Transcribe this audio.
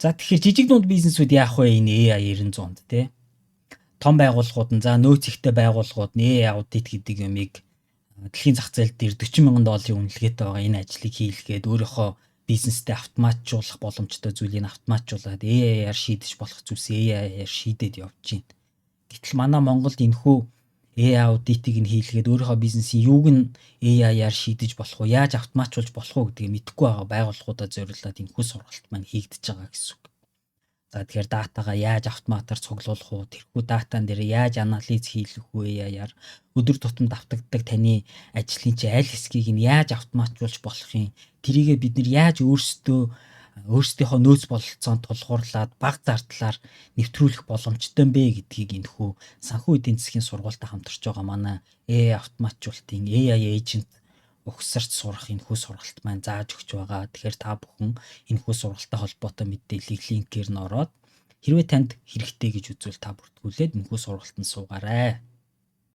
За тэгэхээр жижиг дунд бизнесүүд яах вэ энэ AI 900-д те? Том байгууллагууд нь за нөөц ихтэй байгууллагууд нь AI аудит гэдэг юмыг дэлхийн зах зээлд дээр $40,000 үнэлгээтэй байгаа энэ ажлыг хийлгээд өөрийнхөө бизнестэй автоматжуулах боломжтой зүйлийг автоматжуулаад AI-аар шийдэж болох зүйлсээ AI-аар шийдээд явж байна. Гэтэл манай Монголд энэхүү AI аудитыг нь хийлгээд өөрийнхөө бизнесийн юуг нь AI-аар шийдэж болох уу, яаж автоматжуулж болох уу гэдгийг мэдэхгүй байгаа байгууллагуудад зориулаад энэхүү сургалт маань хийгдэж байгаа гэсэн үг. За тэгэхээр датагаа яаж автоматар цуглуулах уу, тэрхүү датан дээр яаж анализ хийх вэ AI-аар өдөр тутамд давтагддаг таны ажлын чи аль хэсгийг нь яаж автоматжуулж болох юм, тэрийгээ бид нар яаж өөрсдийнхөө нөөц бололцоонд тулгуурлаад бага зардлаар нэвтрүүлэх боломжтой юм бэ гэдгийг энэхүү санхүү эдийн засгийн сургуультай хамтарч байгаа манай AI автоматжуулалтын AI agent угсарч сурах энэхүү сургалт маань зааж өгч байгаа. Тэгэхээр та бүхэн энэхүү сургалттай холбоотой мэдээллийг линкээр нь ороод хэрвээ танд хэрэгтэй гэж үзвэл та бүртгүүлээд энэхүү сургалтанд суугаарай.